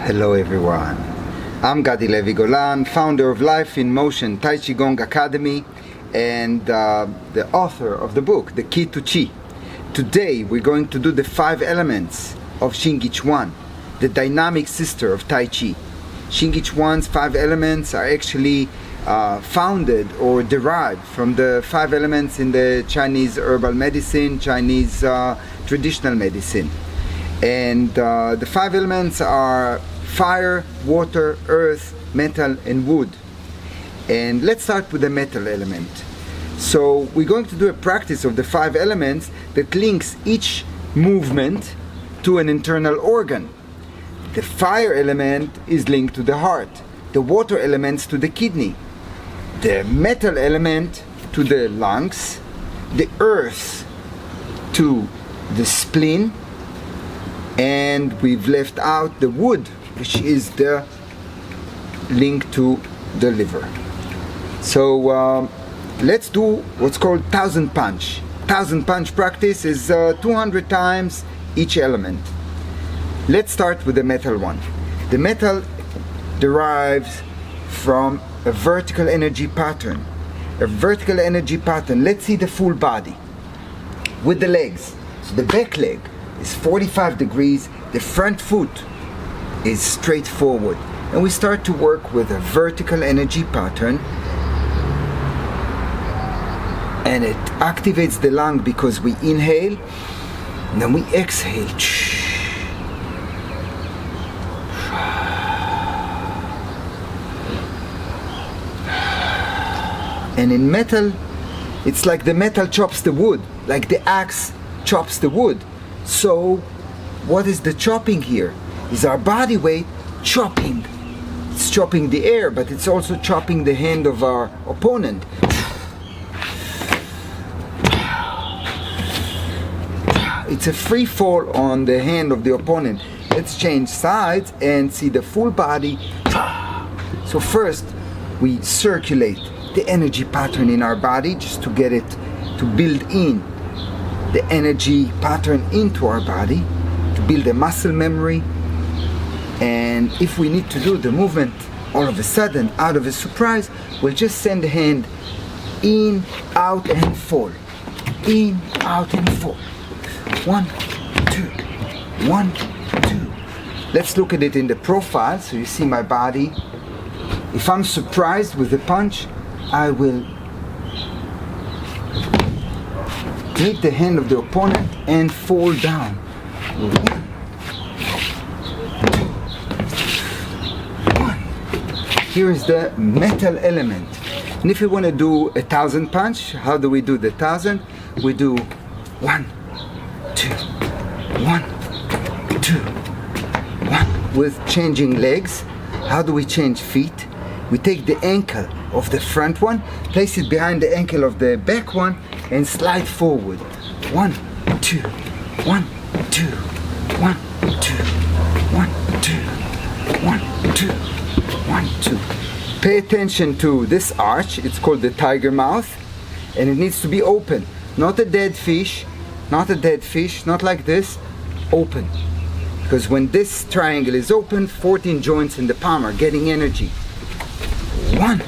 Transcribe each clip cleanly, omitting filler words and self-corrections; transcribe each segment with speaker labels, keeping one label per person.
Speaker 1: Hello everyone, I'm GAD Levy-Golan, founder of Life in Motion Tai Chi Gong Academy and the author of the book, The Key to Chi. Today we're going to do the 5 elements of Shing Chuan, the dynamic sister of Tai Chi. Shing Chuan's 5 elements are actually founded or derived from the 5 elements in the Chinese herbal medicine, Chinese traditional medicine. And the 5 elements are fire, water, earth, metal, and wood. And let's start with the metal element. So we're going to do a practice of the 5 elements that links each movement to an internal organ. The fire element is linked to the heart, the water elements to the kidney, the metal element to the lungs, the earth to the spleen, and we've left out the wood, which is the link to the liver. So let's do what's called 1000 punch. 1000 punch practice is 200 times each element. Let's start with the metal one. The metal derives from a vertical energy pattern. A vertical energy pattern. Let's see the full body with the legs. So the back leg is 45 degrees, the front foot is straight forward, and we start to work with a vertical energy pattern, and it activates the lung because we inhale and then we exhale. And in metal, it's like the metal chops the wood, like the axe chops the wood. So what is the chopping here? Is our body weight chopping. It's chopping the air, but it's also chopping the hand of our opponent. It's a free fall on the hand of the opponent. Let's change sides and see the full body. So first we circulate the energy pattern in our body just to get it to build in the energy pattern into our body, to build a muscle memory. And if we need to do the movement all of a sudden, out of a surprise, we'll just send the hand in, out, and fall. In, out, and fall. 1, 2, 1, 2. Let's look at it in the profile so you see my body. If I'm surprised with the punch, I will meet the hand of the opponent and fall down. 1, 1. Here is the metal element. And if you want to do 1000 punch, how do we do the 1000? We do 1, 2, 1, 2, 1 with changing legs. How do we change feet? We take the ankle of the front one, place it behind the ankle of the back one, and slide forward. 1, 2, 1, 2, 1, 2, 1, 2, 1, 2, 1, 2. Pay attention to this arch. It's called the tiger mouth, and it needs to be open. Not a dead fish, not a dead fish, not like this. Open. Because when this triangle is open, 14 joints in the palm are getting energy. 1,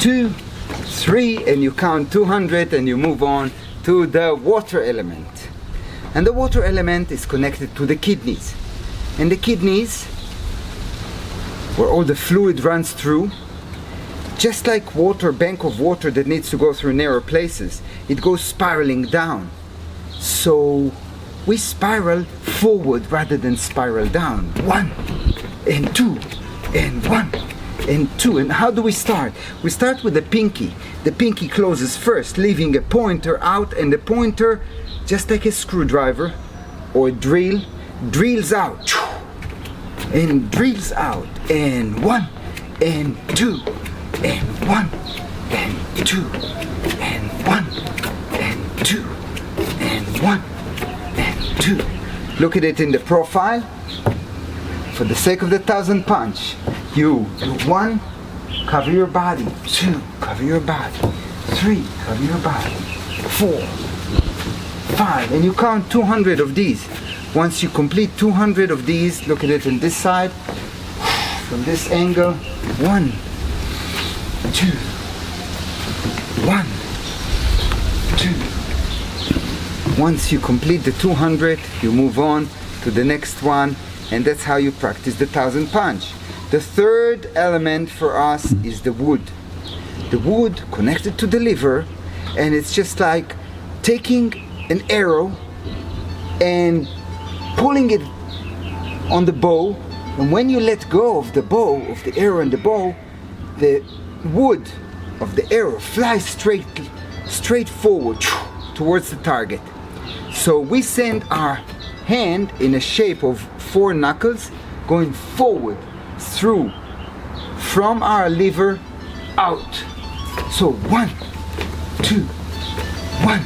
Speaker 1: 2, 3, and you count 200 and you move on to the water element. And the water element is connected to the kidneys. And the kidneys, where all the fluid runs through, just like water, bank of water that needs to go through narrow places, it goes spiraling down. So we spiral forward rather than spiral down. 1 and 2 and 1 and 2. And how do we start? We start with the pinky. The pinky closes first, leaving a pointer out, and the pointer, just like a screwdriver or a drill, drills out and drills out. And 1 and 2 and 1 and 2 and 1 and 2 and 1 and 2. Look at it in the profile. For the sake of the 1000 punch, you do 1, cover your body. 2, cover your body. 3, cover your body. 4, 5, and you count 200 of these. Once you complete 200 of these, look at it on this side, from this angle, 1, 2, 1, 2. Once you complete the 200, you move on to the next one, and that's how you practice the 1,000 punch. The third element for us is the wood. The wood connected to the liver, and it's just like taking an arrow and pulling it on the bow, and when you let go of the bow, of the arrow and the bow, the wood of the arrow flies straight forward towards the target. So we send our hand in a shape of 4 knuckles going forward through from our liver out. So 1, 2, 1,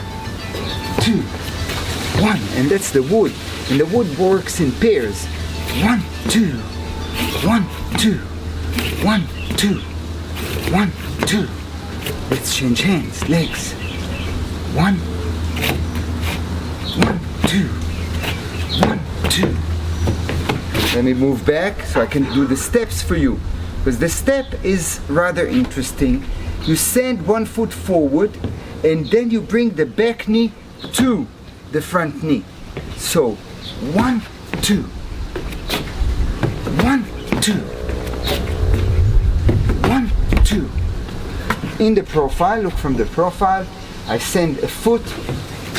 Speaker 1: 2, 1, and that's the wood. And the wood works in pairs. 1, 2, 1, 2, 1, 2, 1, 2. Let's change hands, legs. 1, 1, 2, 1, 2. Let me move back so I can do the steps for you, because the step is rather interesting. You send one foot forward, and then you bring the back knee to the front knee. So 1, 2, 1, 2, 1, 2. In the profile, look from the profile, I send a foot,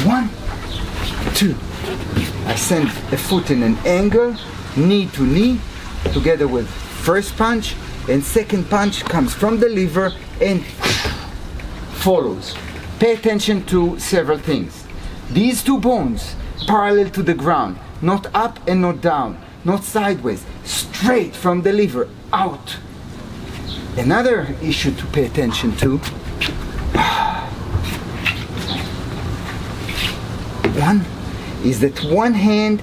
Speaker 1: 1, 2. I send a foot in an angle, knee to knee, together with first punch, and second punch comes from the liver and follows. Pay attention to several things. These 2 bones parallel to the ground, not up and not down, not sideways, straight from the liver out. Another issue to pay attention to, one is that one hand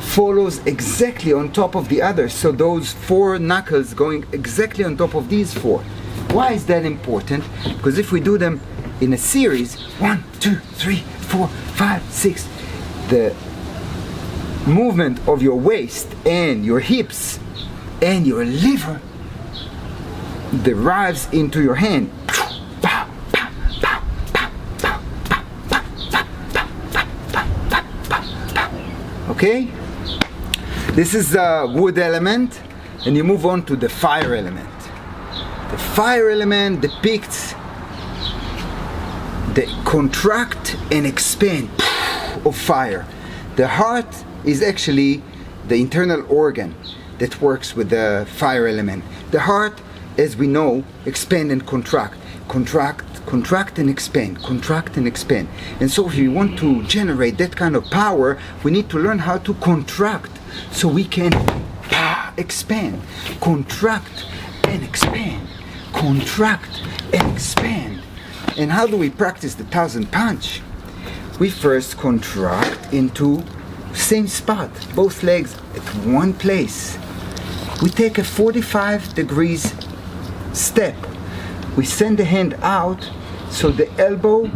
Speaker 1: follows exactly on top of the other, so those 4 knuckles going exactly on top of these 4. Why is that important? Because if we do them in a series, 1, 2, 3, 4, 5, 6, the movement of your waist and your hips and your liver derives into your hand. Okay? This is the wood element, and you move on to the fire element. The fire element depicts the contract and expand of fire. The heart is actually the internal organ that works with the fire element. The heart, as we know, expand and contract. Contract and expand, contract and expand. And so if we want to generate that kind of power, we need to learn how to contract so we can expand. Contract and expand. Contract and expand. And how do we practice the 1,000 punch? We first contract into same spot, both legs at one place. We take a 45 degrees step. We send the hand out so the elbow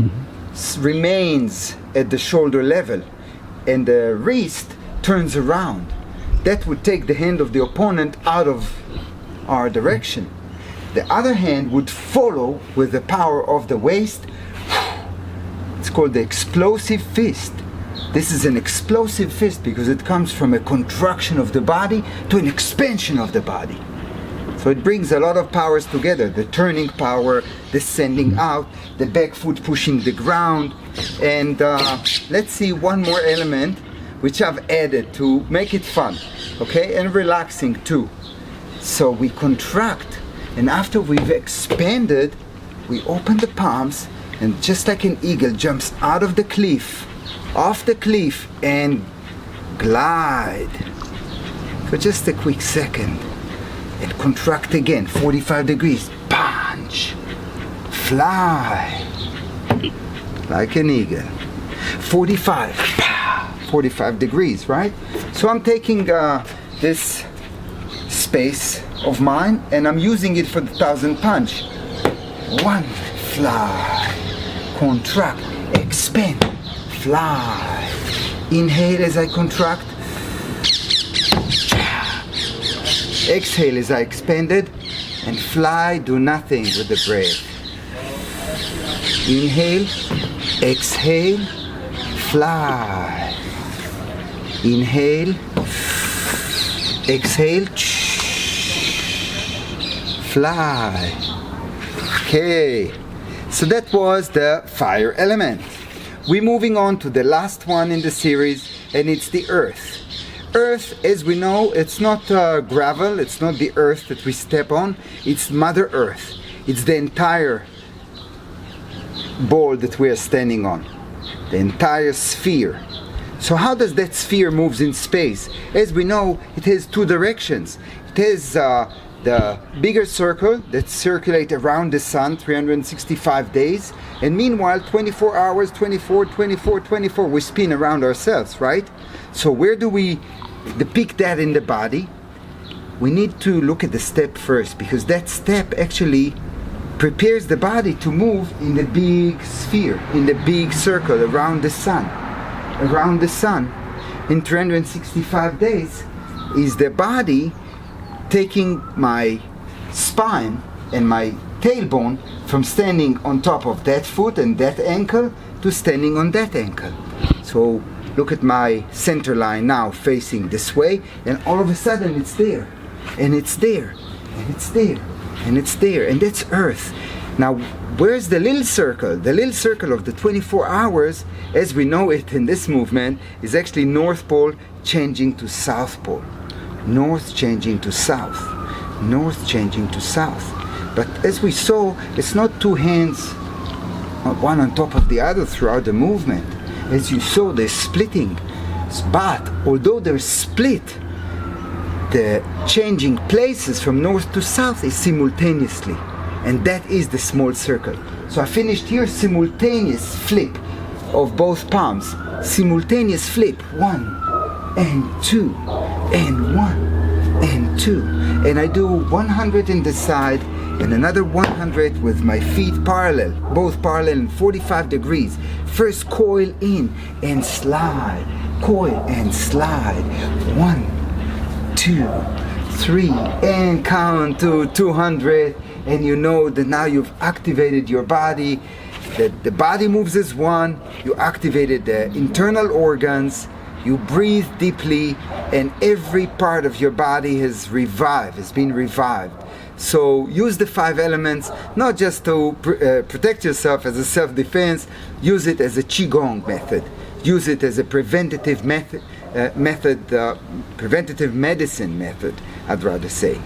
Speaker 1: remains at the shoulder level and the wrist turns around. That would take the hand of the opponent out of our direction. The other hand would follow with the power of the waist. It's called the explosive fist. This is an explosive fist because it comes from a contraction of the body to an expansion of the body. So it brings a lot of powers together, the turning power, the sending out, the back foot pushing the ground. And let's see one more element which I've added to make it fun, okay, and relaxing too. So we contract, and after we've expanded, we open the palms, and just like an eagle jumps out of the cliff, off the cliff, and glide for just a quick second. And contract again, 45 degrees, punch, fly, like an eagle, 45 degrees, right? So I'm taking this space of mine and I'm using it for the 1,000 punch. 1, fly, contract, expand, fly, inhale as I contract, Exhale as I expanded, and fly, do nothing with the breath. Inhale, exhale, fly. Inhale, exhale, fly. Okay, so that was the fire element. We're moving on to the last one in the series, and it's the earth. Earth, as we know, it's not gravel, it's not the earth that we step on, it's Mother Earth. It's the entire ball that we are standing on, the entire sphere. So how does that sphere move in space? As we know, it has two directions. It has the bigger circle that circulates around the sun 365 days, and meanwhile 24 hours, 24, 24, 24, we spin around ourselves, right? So where do we depict that in the body? We need to look at the step first, because that step actually prepares the body to move in the big sphere, in the big circle around the sun. Around the sun in 365 days is the body taking my spine and my tailbone from standing on top of that foot and that ankle to standing on that ankle. So look at my center line now facing this way, and all of a sudden it's there, and it's there, and it's there, and it's there, and that's Earth. Now, where's the little circle? The little circle of the 24 hours, as we know it in this movement, is actually North Pole changing to South Pole. North changing to South. North changing to South. But as we saw, it's not two hands, one on top of the other throughout the movement. As you saw, they're splitting. But although they're split, the changing places from north to south is simultaneously. And that is the small circle. So I finished here, simultaneous flip of both palms. Simultaneous flip, 1 and 2 and 1 and 2. And I do 100 in the side and another 100 with my feet parallel, both parallel in 45 degrees. First coil in and slide, coil and slide. 1, 2, 3, and count to 200. And you know that now you've activated your body, that the body moves as one, you activated the internal organs, you breathe deeply, and every part of your body has been revived. So use the 5 elements, not just to protect yourself as a self-defense, use it as a Qigong method, use it as a preventative preventative medicine method, I'd rather say.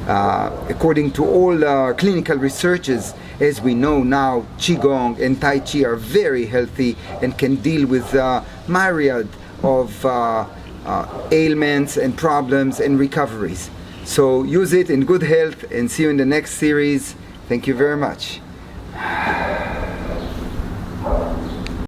Speaker 1: According to all clinical researches, as we know now, Qigong and Tai Chi are very healthy and can deal with myriad of ailments and problems and recoveries. So use it in good health, and see you in the next series. Thank you very much.